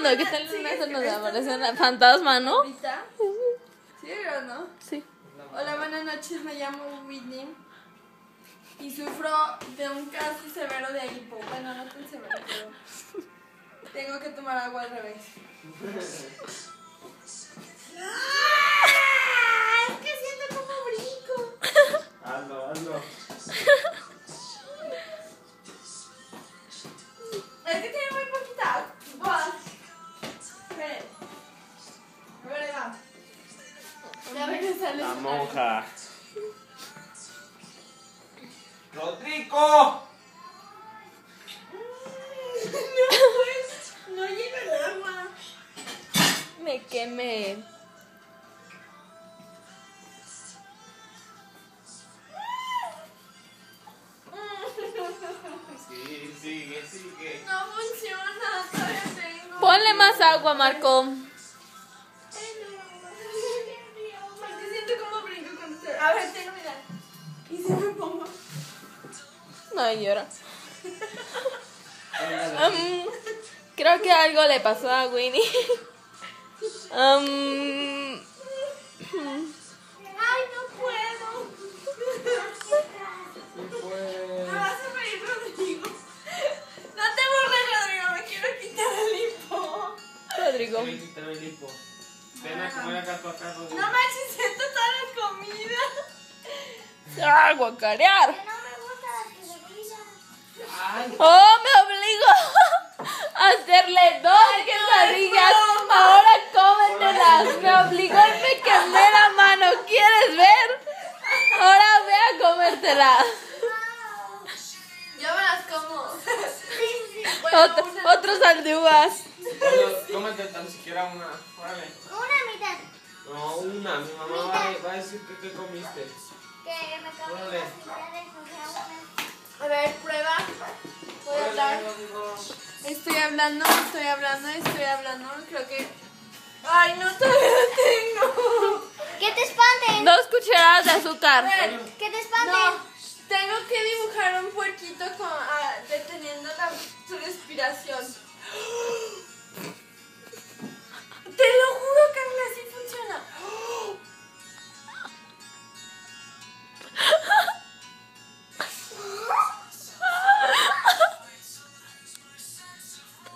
fondo. ¿Qué tal eso nos aparece una fantasma, no? ¿Sí o no? Sí. Hola, buenas noches, me llamo Whitney y sufro de un caso severo de hipo. Bueno, no tan severo, pero tengo que tomar agua al revés. Es que siento como brinco. Hazlo. Es que tiene muy poquita agua. Esperen. A ver, ahí va. Ya ve que sale. La monja. ¡Rodrigo! No llega el agua. Me quemé. Sí, sigue. No funciona, todavía tengo. Ponle más agua, Marco. Es que siento como brinco cuando se... A ver, tengo, mira. Y se me pongo. No llora. Creo que algo le pasó a Winnie. Ay, no puedo. Me vas a reír, Rodrigo. No te burles, Rodrigo, me quiero quitar el hipo. Rodrigo. Quitarme el hipo. Ven a comer acá tu acá, Rodrigo. No manches, siento toda la comida. ¡Ah, guacarear! No me gusta la quesadilla. Ay, ¡Oh, me obligó a hacerle 2 quesadillas! ¡Ahora cómetelas! Me obligó y me quemé la mano. ¿Quieres ver? Ahora ve a comértelas. Yo me las como. Otros aldúas. cómete tan siquiera una. Órale. Una mitad. No, una. Mi mamá va a decir que ¿qué comiste? Que me comí Órale. las mitades, o sea, una. A ver, prueba. Voy a hablar. Estoy hablando. Creo que... Ay, no, todavía no tengo. Que te espanten. 2 cucharadas de A azúcar. ver, Que te espanten. no. Tengo que dibujar un puerquito deteniendo su respiración. Te lo juro, Carla, así funciona.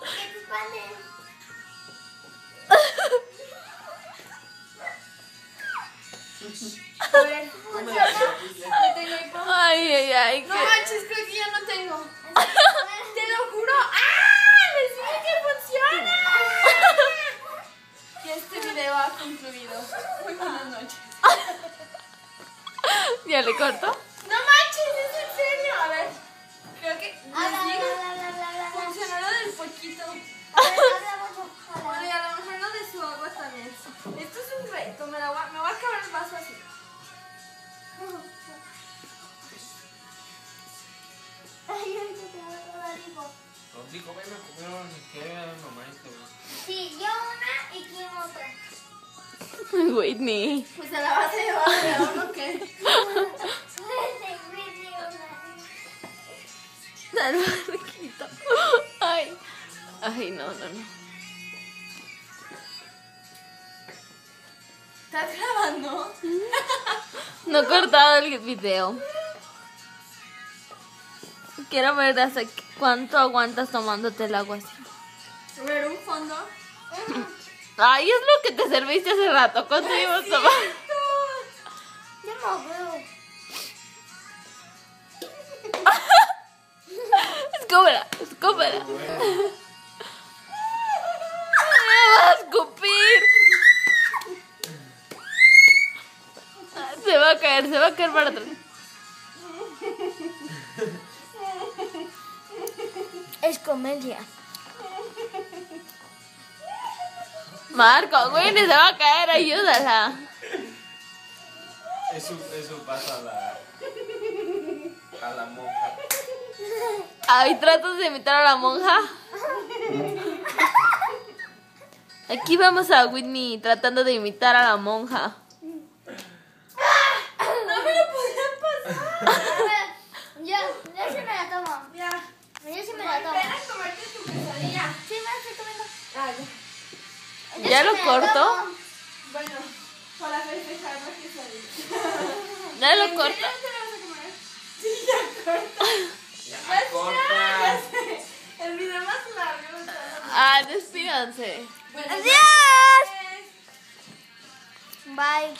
Que te espanten. A ver, funciona. ¿No tengo hipo? Ay. No manches, creo que ya no tengo. Te lo juro. ¡Ah! ¡Les dije que funciona! Y este video ha concluido. Muy buenas noches. ¿Ya le corto? No manches, es en serio. A ver, creo que les digo, funcionó lo del poquito. Bueno, y a lo mejor lo de su agua también. Esto es un reto, me voy a acabar el vaso así. Ay, ahorita te voy a dar hipo. Rodrigo, ven a comer que mamá esto. Sí, yo una y Kim otra. Whitney. Pues se la vas a llevar a uno o qué. Dale, Marquito. Ay, no. ¿Estás grabando? No he cortado el video. Quiero ver hasta cuánto aguantas tomándote el agua así. A ver, un fondo. Ay, es lo que te serviste hace rato. ¿Cuánto ibas tomando? Yo no veo. Escúpela. Me vas a escupir. Se va a caer para atrás. Es comedia. Marco, Winnie se va a caer, ayúdala. Eso pasa a la monja. Ay, ¿tratas de imitar a la monja? Aquí vamos a Whitney tratando de imitar a la monja. No me lo podían pasar. Ya sí me la tomo. Ya. Yo sí me la tomo. Ven a comerte tu quesadilla. Sí, me la estoy comiendo. Ah, ya. ¿Ya lo corto? Bueno, para festejar la quesadilla. ¿Ya lo ¿En corto? serio te la vas a comer? Sí, ya corta. Ya, Ya corta. sé. El video más largo de toda la vida. Ah, despídanse. Bueno, ¡Adiós! pues, Bye.